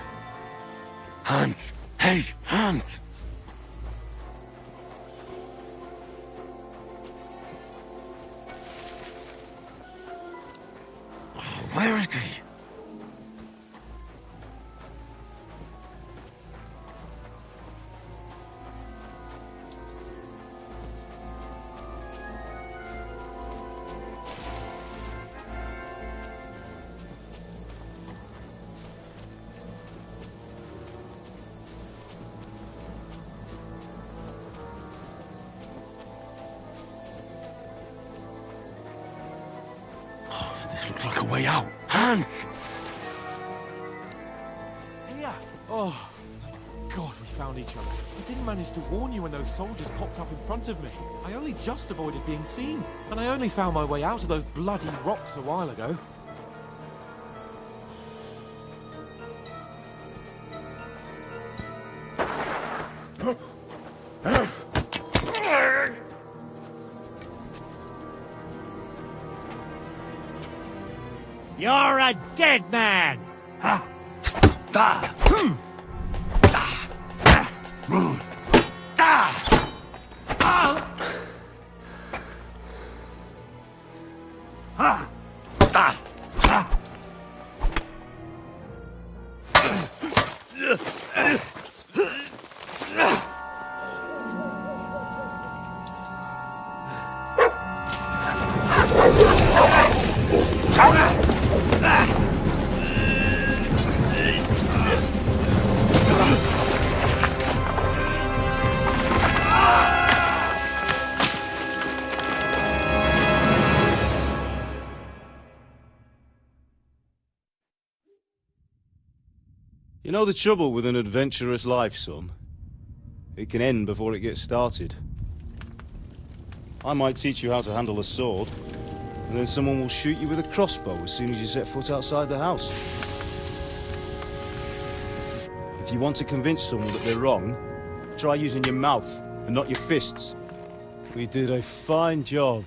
Hans! Hey, Hans! Where is he? This looks like a way out. Hans! Here! Oh, thank God we found each other. I didn't manage to warn you when those soldiers popped up in front of me. I only just avoided being seen. And I only found my way out of those bloody rocks a while ago. You're a dead man! You know the trouble with an adventurous life, son? It can end before it gets started. I might teach you how to handle a sword, and then someone will shoot you with a crossbow as soon as you set foot outside the house. If you want to convince someone that they're wrong, try using your mouth and not your fists. We did a fine job.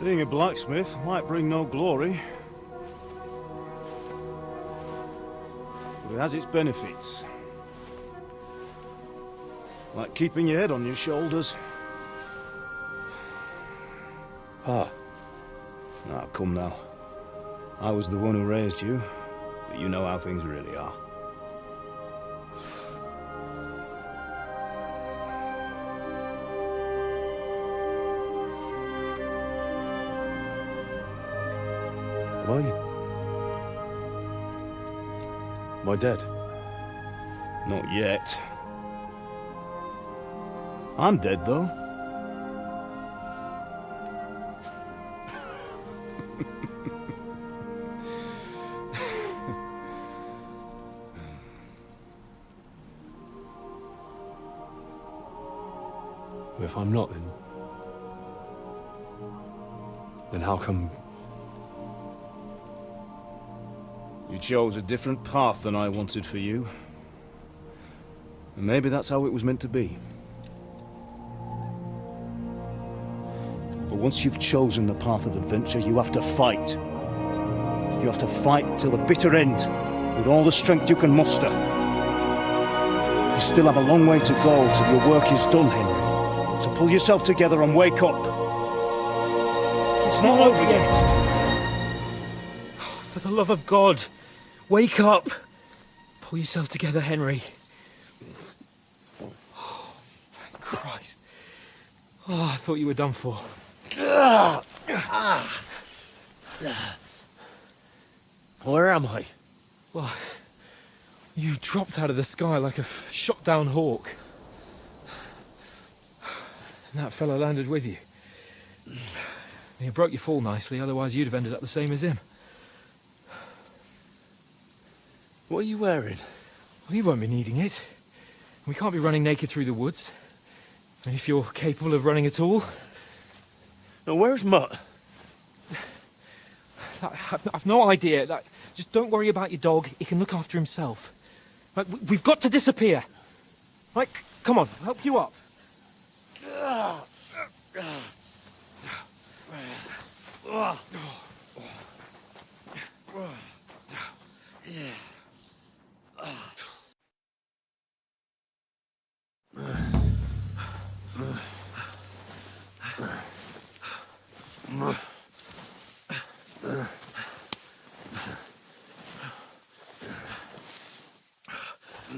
Being a blacksmith might bring no glory, but it has its benefits. Like keeping your head on your shoulders. Ah. Ah, come now. I was the one who raised you, but you know how things really are. Are you? Am I dead? Not yet. I'm dead, though. Well, if I'm not, then how come... You chose a different path than I wanted for you. And maybe that's how it was meant to be. But once you've chosen the path of adventure, you have to fight. You have to fight till the bitter end, with all the strength you can muster. You still have a long way to go till your work is done, Henry. So pull yourself together and wake up. It's not over yet. For the love of God, wake up! Pull yourself together, Henry. Oh, thank Christ. Oh, I thought you were done for. Where am I? Well, you dropped out of the sky like a shot-down hawk. And that fella landed with you. And you broke your fall nicely, otherwise you'd have ended up the same as him. What are you wearing? Well, you won't be needing it. We can't be running naked through the woods. And if you're capable of running at all... Now, where's Mutt? I've no idea. Just don't worry about your dog. He can look after himself. Right, we've got to disappear. Right, come on, I'll help you up.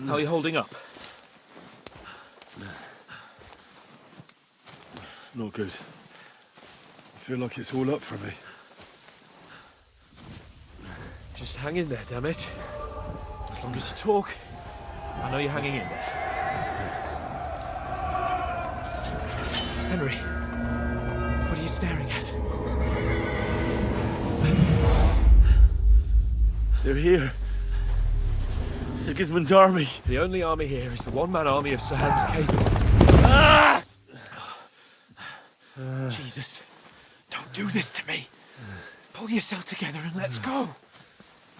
How are you holding up? Not good. I feel like it's all up for me. Just hang in there, damn it. As long as you talk, I know you're hanging in there. Henry, what are you staring at? They're here. Sigismund's army. The only army here is the one-man army of Sahan's Cable. Ah! Jesus, don't do this to me. Pull yourself together and let's go.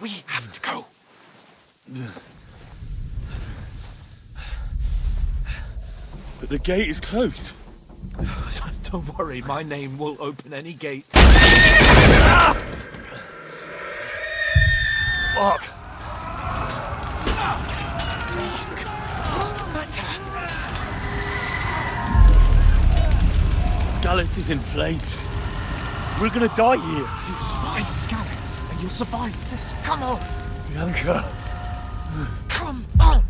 We have to go. But the gate is closed. Don't worry, my name will open any gate. Fuck! Scallis is in flames. We're gonna die here. You survived Scallis, and you'll survive this. Come on! Bianca! Come on!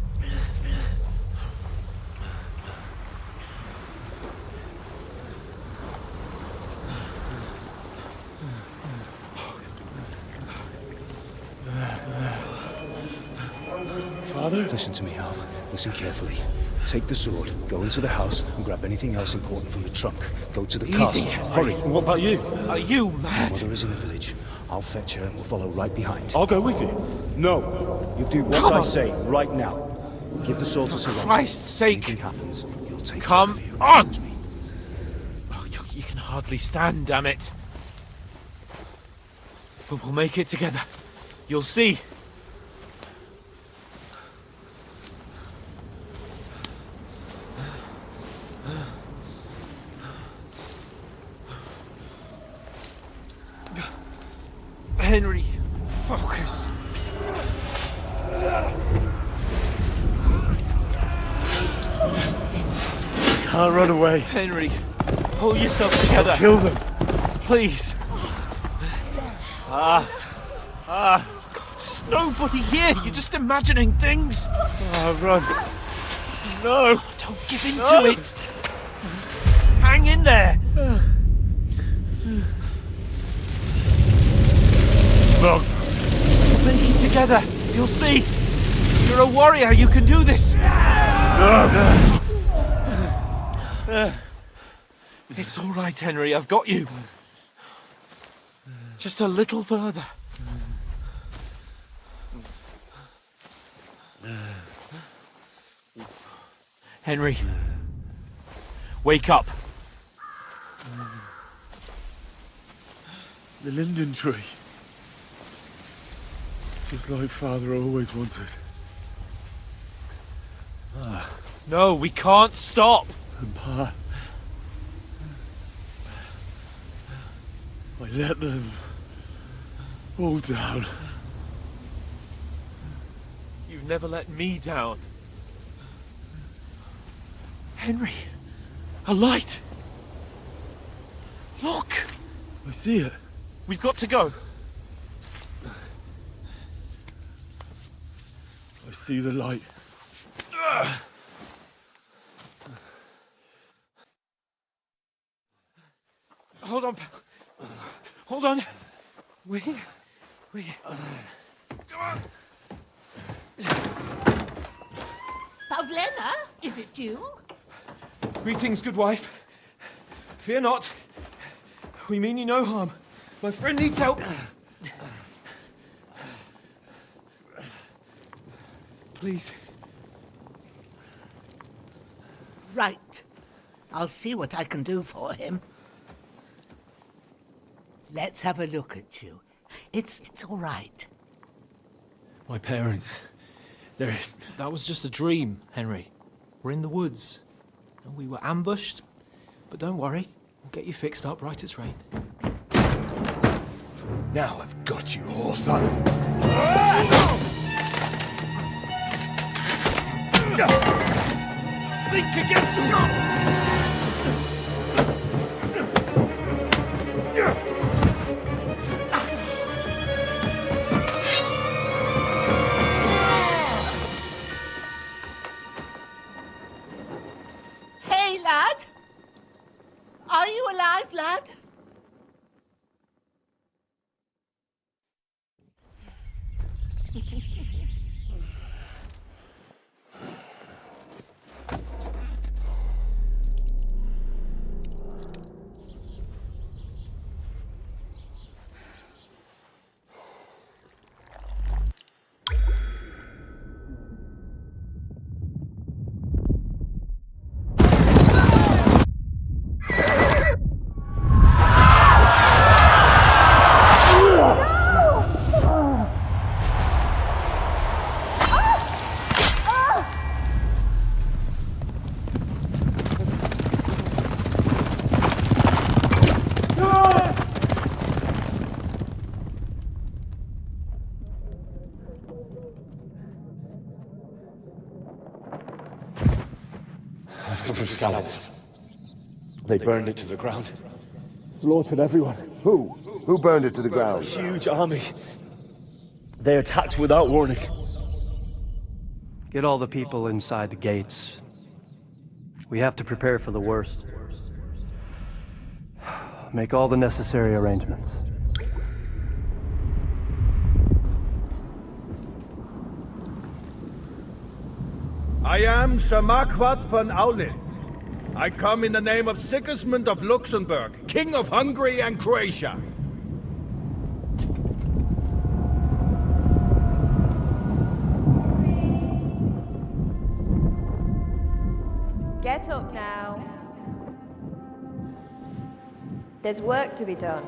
Father? Listen to me, Hal. Listen carefully. Take the sword, go into the house, and grab anything else important from the trunk. Go to the castle. Hurry. And what about you? Are you My mad? mother is in the village. I'll fetch her and we'll follow right behind. I'll go with you. No. You do what I say right now. Give the sword to Sir Roger. Christ's sake. If anything happens, you'll take Come care of you. on! Promise me. Oh, you can hardly stand, damn it. But we'll make it together. You'll see. Henry, focus. Can't run away. Henry, pull yourself together. Kill them. Please. God, there's nobody here. You're just imagining things. Run. No. Don't give in to it. Hang in there. Look. We'll make it together. You'll see. You're a warrior. You can do this. No. It's all right, Henry. I've got you. Just a little further. Henry, wake up. The linden tree. Just like Father always wanted. No, we can't stop. And Pa... I let them all down. You've never let me down. Henry, a light. Look. I see it. We've got to go. I see the light. Hold on. Hold on. We. Come on. Pavlena, is it you? Greetings, good wife. Fear not. We mean you no harm. My friend needs help. Please. Right. I'll see what I can do for him. Let's have a look at you. It's all right. My parents. They're... That was just a dream, Henry. We're in the woods. And we were ambushed. But don't worry. We'll get you fixed up right as rain. Now I've got you, whore sons. Think against Hey, lad! Are you alive, lad? I've come from Scallops. They burned it to the ground. Slaughtered everyone. Who? Who burned it to the ground? A huge army. They attacked without warning. Get all the people inside the gates. We have to prepare for the worst. Make all the necessary arrangements. I am Sir Marquardt von Aulitz. I come in the name of Sigismund of Luxembourg, King of Hungary and Croatia. Get up now. There's work to be done.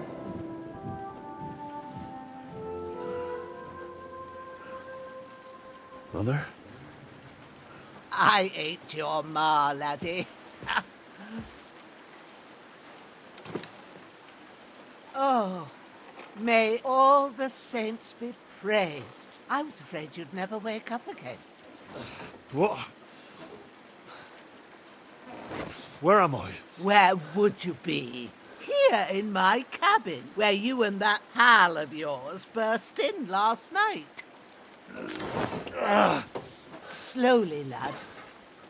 Mother? I ain't your ma, laddie. Oh, may all the saints be praised. I was afraid you'd never wake up again. What? Where am I? Where would you be? Here in my cabin, where you and that pal of yours burst in last night. Slowly, lad.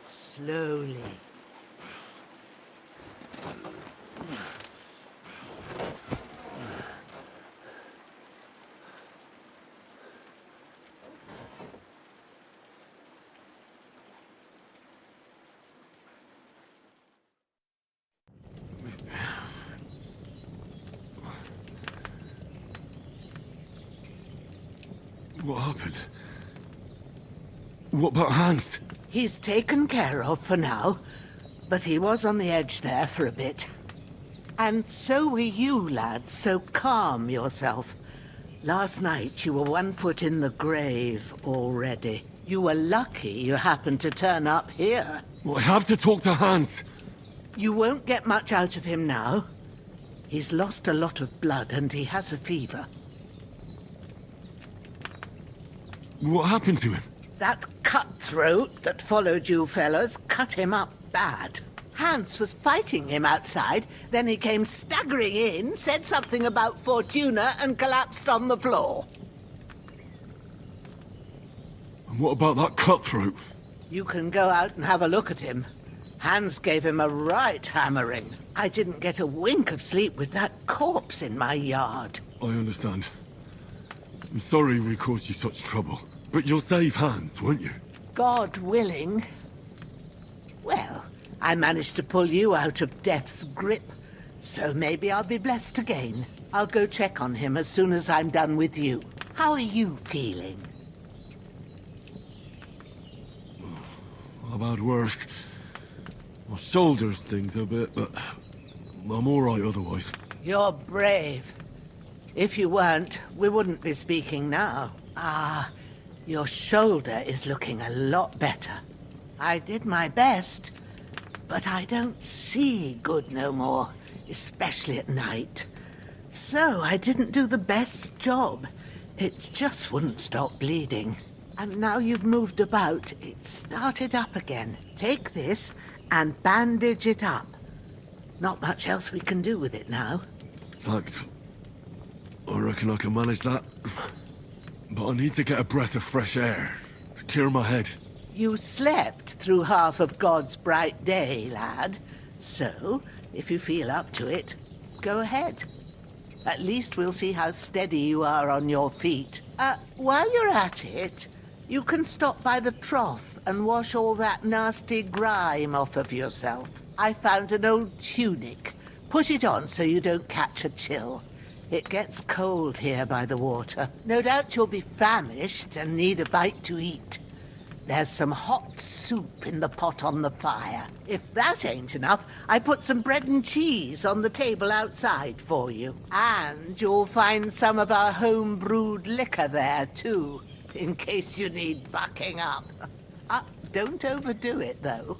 Slowly. What happened? What about Hans? He's taken care of for now, but he was on the edge there for a bit. And so were you, lad, so calm yourself. Last night you were 1 foot in the grave already. You were lucky you happened to turn up here. Well, I have to talk to Hans. You won't get much out of him now. He's lost a lot of blood and he has a fever. What happened to him? That cutthroat that followed you fellas cut him up bad. Hans was fighting him outside, then he came staggering in, said something about Fortuna and collapsed on the floor. And what about that cutthroat? You can go out and have a look at him. Hans gave him a right hammering. I didn't get a wink of sleep with that corpse in my yard. I understand. I'm sorry we caused you such trouble. But you'll save Hans, won't you? God willing. Well, I managed to pull you out of death's grip, so maybe I'll be blessed again. I'll go check on him as soon as I'm done with you. How are you feeling? I've had worse. My shoulder stings a bit, but I'm all right otherwise. You're brave. If you weren't, we wouldn't be speaking now. Ah, your shoulder is looking a lot better. I did my best, but I don't see good no more, especially at night. So I didn't do the best job. It just wouldn't stop bleeding. And now you've moved about, it started up again. Take this and bandage it up. Not much else we can do with it now. Thanks. I reckon I can manage that. But I need to get a breath of fresh air to clear my head. You slept through half of God's bright day, lad. So, if you feel up to it, go ahead. At least we'll see how steady you are on your feet. While you're at it, you can stop by the trough and wash all that nasty grime off of yourself. I found an old tunic. Put it on so you don't catch a chill. It gets cold here by the water. No doubt you'll be famished and need a bite to eat. There's some hot soup in the pot on the fire. If that ain't enough, I put some bread and cheese on the table outside for you. And you'll find some of our home-brewed liquor there, too, in case you need bucking up. Don't overdo it, though.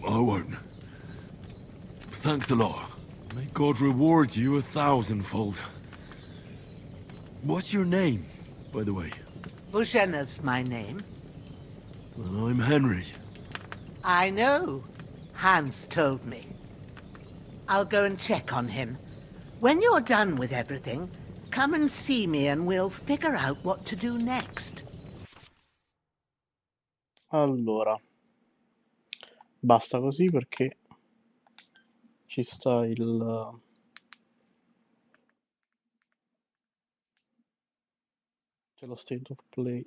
I won't. Thanks a lot. May God reward you 1,000-fold. What's your name, by the way? Bushenna's my name. Well, I'm Henry. I know. Hans told me. I'll go and check on him. When you're done with everything, come and see me and we'll figure out what to do next. Allora, basta così perché ci sta c'è lo state of play